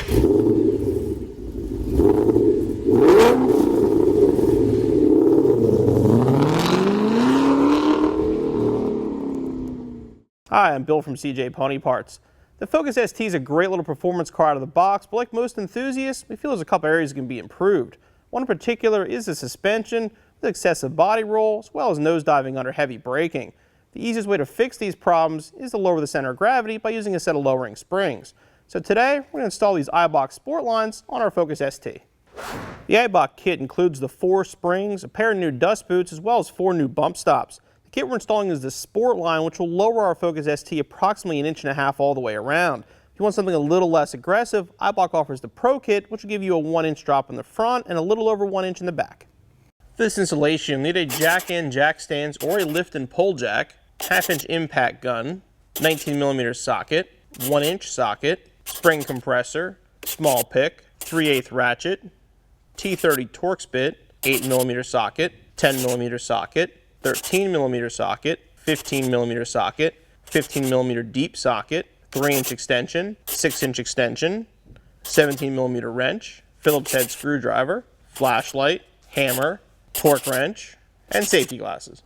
Hi, I'm Bill from CJ Pony Parts. The Focus ST is a great little performance car out of the box, but like most enthusiasts, we feel there's a couple areas that can be improved. One in particular is the suspension with excessive body roll, as well as nosediving under heavy braking. The easiest way to fix these problems is to lower the center of gravity by using a set of lowering springs. So today, we're going to install these Eibach Sportlines on our Focus ST. The Eibach kit includes the 4 springs, a pair of new dust boots, as well as 4 new bump stops. The kit we're installing is the Sportline, which will lower our Focus ST approximately 1.5 inches all the way around. If you want something a little less aggressive, Eibach offers the Pro Kit, which will give you a 1-inch drop in the front and a little over 1 inch in the back. For this installation, you'll need a jack-in jack stands or a lift and pull jack, 1/2-inch impact gun, 19mm socket, 1-inch socket, spring compressor, small pick, 3/8 ratchet, T30 Torx bit, 8mm socket, 10mm socket, 13mm socket, 15mm socket, 15mm deep socket, 3-inch extension, 6-inch extension, 17mm wrench, Phillips head screwdriver, flashlight, hammer, torque wrench, and safety glasses.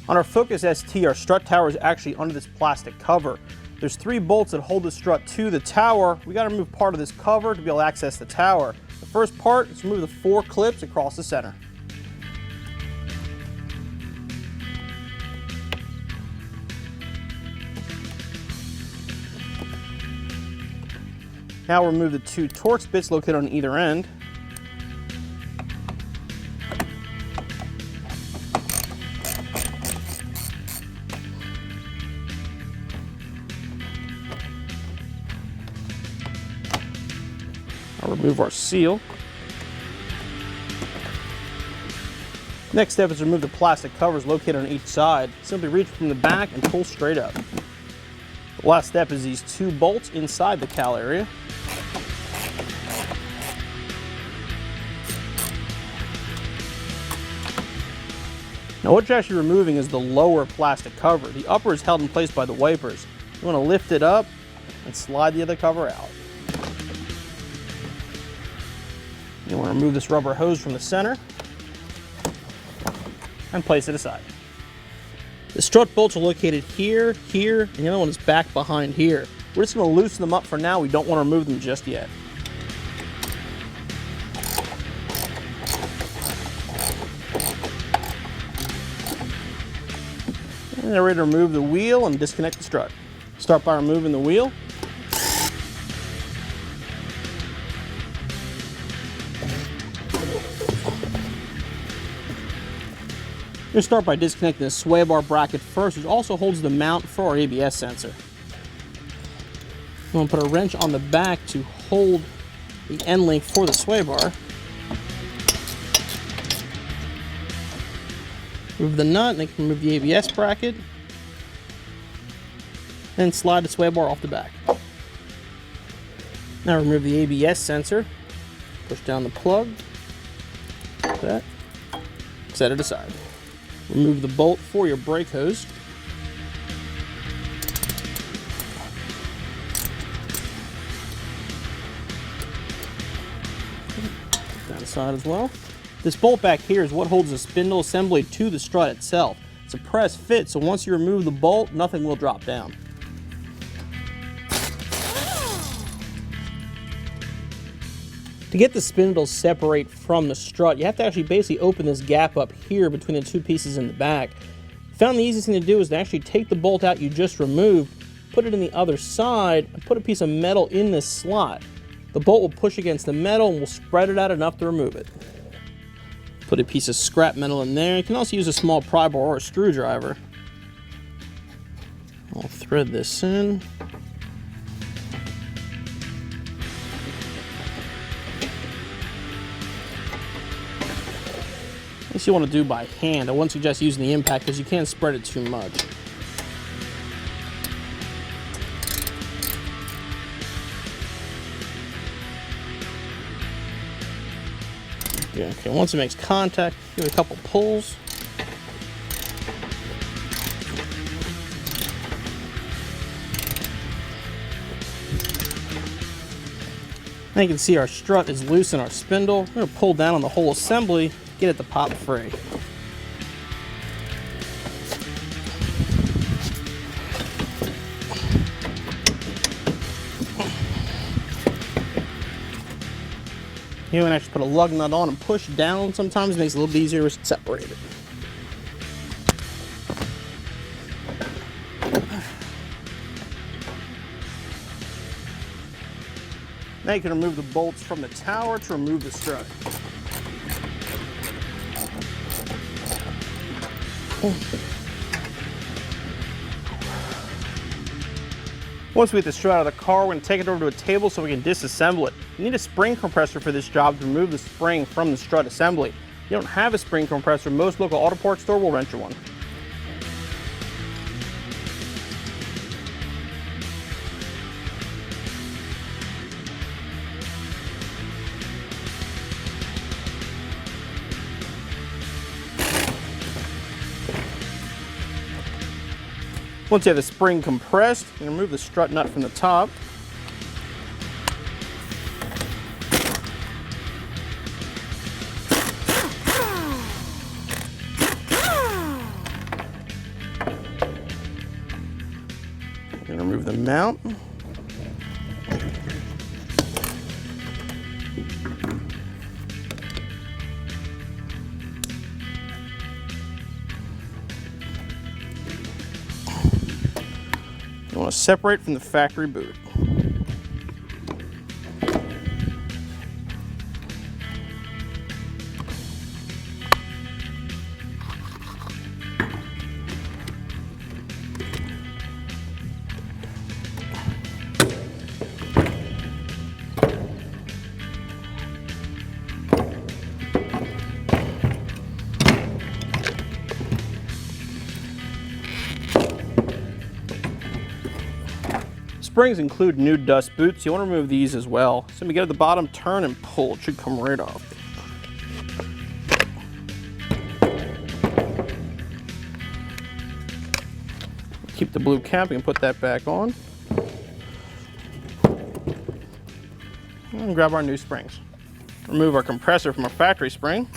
On our Focus ST, our strut tower is actually under this plastic cover. There's 3 bolts that hold the strut to the tower. We got to remove part of this cover to be able to access the tower. The first part is to remove the 4 clips across the center. Now we'll remove the 2 Torx bits located on either end. I'll remove our seal. Next step is to remove the plastic covers located on each side. Simply reach from the back and pull straight up. The last step is these 2 bolts inside the cowl area. Now what you're actually removing is the lower plastic cover. The upper is held in place by the wipers. You want to lift it up and slide the other cover out. You want to remove this rubber hose from the center and place it aside. The strut bolts are located here, here, and the other one is back behind here. We're just going to loosen them up for now. We don't want to remove them just yet. And they're ready to remove the wheel and disconnect the strut. Start by removing the wheel. We're going to start by disconnecting the sway bar bracket first, which also holds the mount for our ABS sensor. I'm going to put a wrench on the back to hold the end link for the sway bar. Remove the nut, and then remove the ABS bracket. Then slide the sway bar off the back. Now remove the ABS sensor. Push down the plug. Like that. Set it aside. Remove the bolt for your brake hose. That aside as well. This bolt back here is what holds the spindle assembly to the strut itself. It's a press fit, so once you remove the bolt, nothing will drop down. To get the spindle separate from the strut, you have to actually basically open this gap up here between the 2 pieces in the back. Found the easiest thing to do is to actually take the bolt out you just removed, put it in the other side, and put a piece of metal in this slot. The bolt will push against the metal and will spread it out enough to remove it. Put a piece of scrap metal in there. You can also use a small pry bar or a screwdriver. I'll thread this in. This you want to do by hand. I wouldn't suggest using the impact because you can't spread it too much. Okay, once it makes contact, give it a couple pulls. Now you can see our strut is loose in our spindle. We're going to pull down on the whole assembly, get it to pop free. You can actually put a lug nut on and push down sometimes. It makes it a little bit easier to separate it. Now you can remove the bolts from the tower to remove the strut. Once we get the strut out of the car, we're going to take it over to a table so we can disassemble it. You need a spring compressor for this job to remove the spring from the strut assembly. If you don't have a spring compressor, most local auto parts store will rent you one. Once you have the spring compressed, you can remove the strut nut from the top. You can remove the mount. You want to separate from the factory boot. Springs include new dust boots. You want to remove these as well. So when you get at the bottom, turn and pull. It should come right off. Keep the blue cap and put that back on. And grab our new springs. Remove our compressor from our factory spring.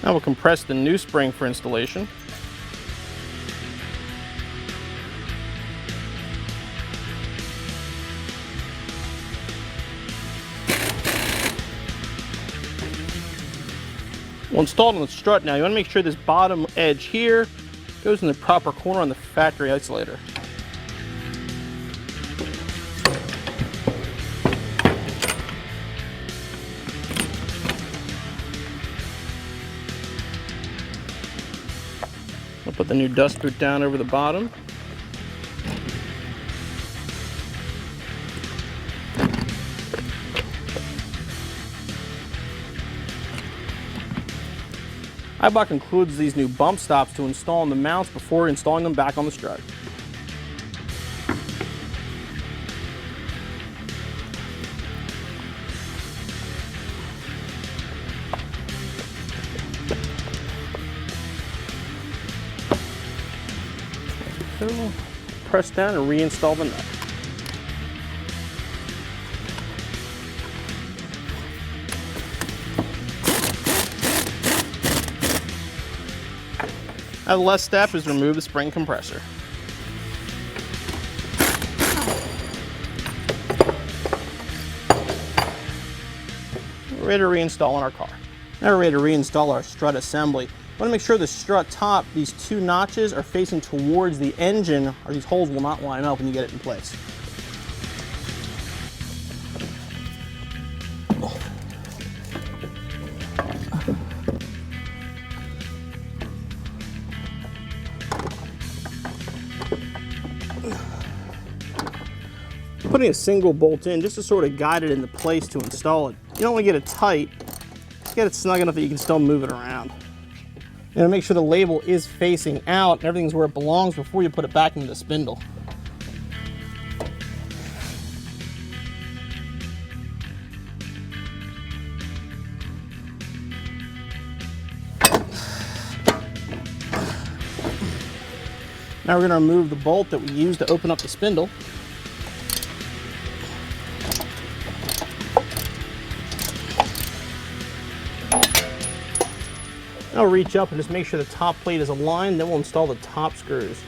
Now we'll compress the new spring for installation. Well, installed on the strut now, you want to make sure this bottom edge here goes in the proper corner on the factory isolator. I'll put the new dust boot down over the bottom. Eibach includes these new bump stops to install on the mounts before installing them back on the strut. So, press down and reinstall the nut. Now the last step is to remove the spring compressor. We're ready to reinstall on our car. Now we're ready to reinstall our strut assembly. I want to make sure the strut top, these two notches, are facing towards the engine, or these holes will not line up when you get it in place. Putting a single bolt in just to sort of guide it into place to install it. You don't want to get it tight, get it snug enough that you can still move it around. And make sure the label is facing out and everything's where it belongs before you put it back into the spindle. Now we're going to remove the bolt that we used to open up the spindle. Now we'll reach up and just make sure the top plate is aligned, then we'll install the top screws.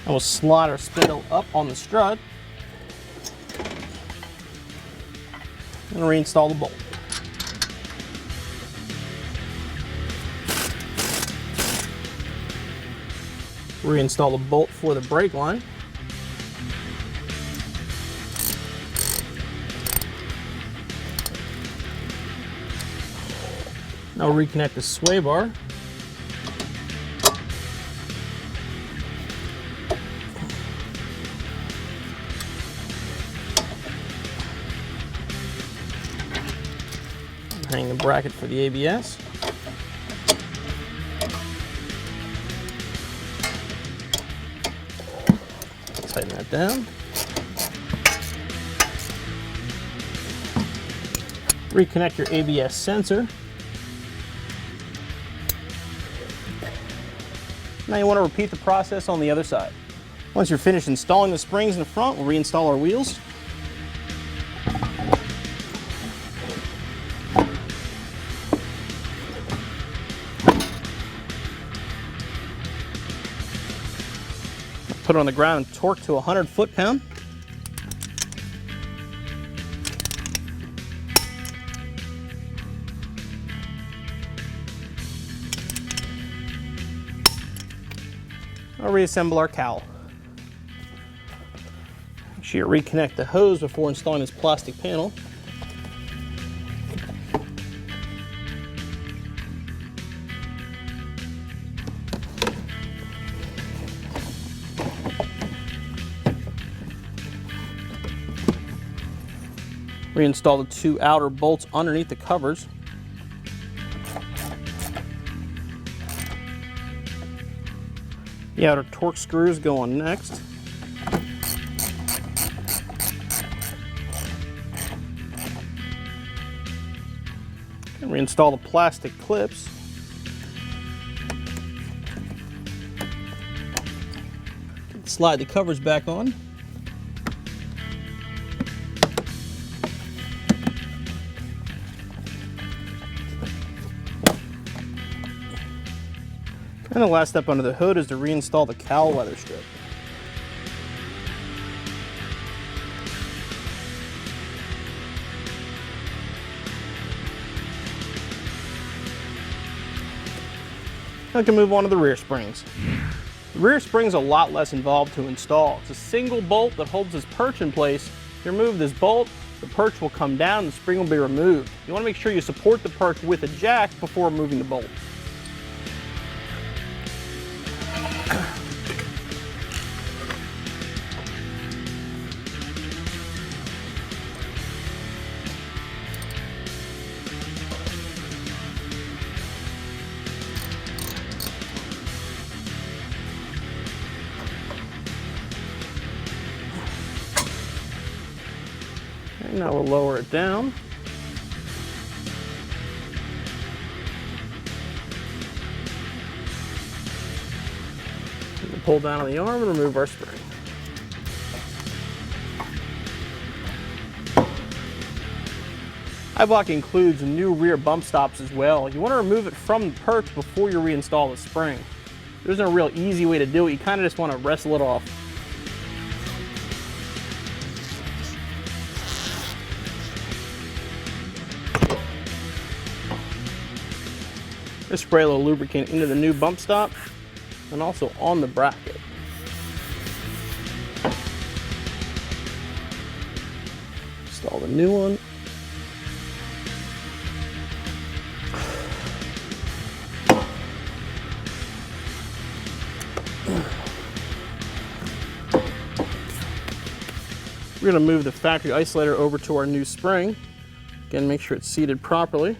And we'll slide our spindle up on the strut and reinstall the bolt. Reinstall the bolt for the brake line. Now reconnect the sway bar. Hang the bracket for the ABS. Tighten that down. Reconnect your ABS sensor. Now you want to repeat the process on the other side. Once you're finished installing the springs in the front, we'll reinstall our wheels. Put it on the ground and torque to 100 foot-pound. I'll reassemble our cowl. Make sure you reconnect the hose before installing this plastic panel. Reinstall the two outer bolts underneath the covers. The outer torque screws go on next. And reinstall the plastic clips. Slide the covers back on. And the last step under the hood is to reinstall the cowl weather strip. Now we can move on to the rear springs. The rear spring's a lot less involved to install. It's a single bolt that holds this perch in place. If you remove this bolt, the perch will come down and the spring will be removed. You want to make sure you support the perch with a jack before removing the bolt. And now we'll lower it down. We'll pull down on the arm and remove our spring. Eibach includes new rear bump stops as well. You want to remove it from the perch before you reinstall the spring. There's no real easy way to do it. You kind of just want to wrestle it off. Just spray a little lubricant into the new bump stop and also on the bracket. Install the new one. We're going to move the factory isolator over to our new spring. Again, make sure it's seated properly.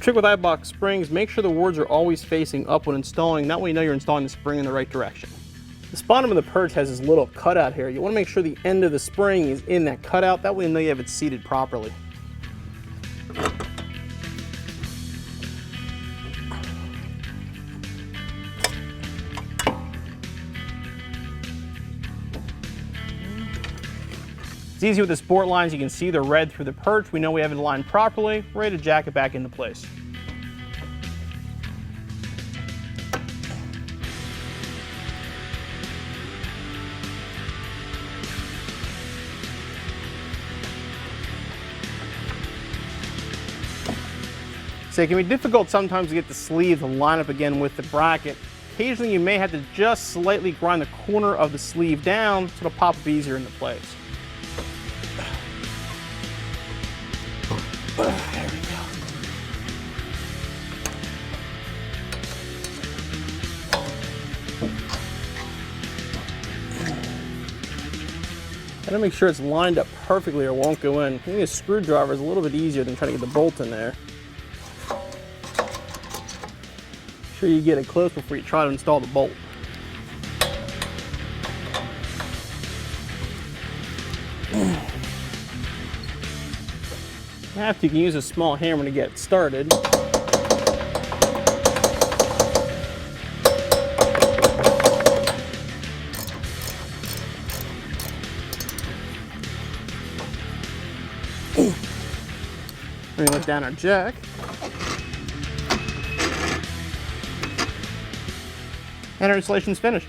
Trick with Eibach springs, make sure the wards are always facing up when installing. That way you know you're installing the spring in the right direction. The bottom of the perch has this little cutout here. You want to make sure the end of the spring is in that cutout. That way you know you have it seated properly. It's easy with the sport lines. You can see the red through the perch. We know we have it aligned properly. We're ready to jack it back into place. So it can be difficult sometimes to get the sleeve to line up again with the bracket. Occasionally you may have to just slightly grind the corner of the sleeve down so it'll pop up easier into place. There we go. Gotta make sure it's lined up perfectly or it won't go in. Using a screwdriver is a little bit easier than trying to get the bolt in there. Make sure you get it close before you try to install the bolt. If you can use a small hammer to get started. Let me let down our jack. And our installation's finished.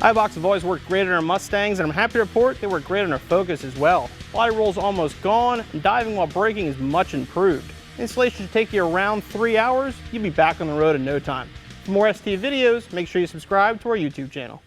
Eibachs have always worked great on our Mustangs, and I'm happy to report they work great on our Focus as well. Body roll's almost gone, and diving while braking is much improved. Installation should take you around 3 hours. You'll be back on the road in no time. For more ST videos, make sure you subscribe to our YouTube channel.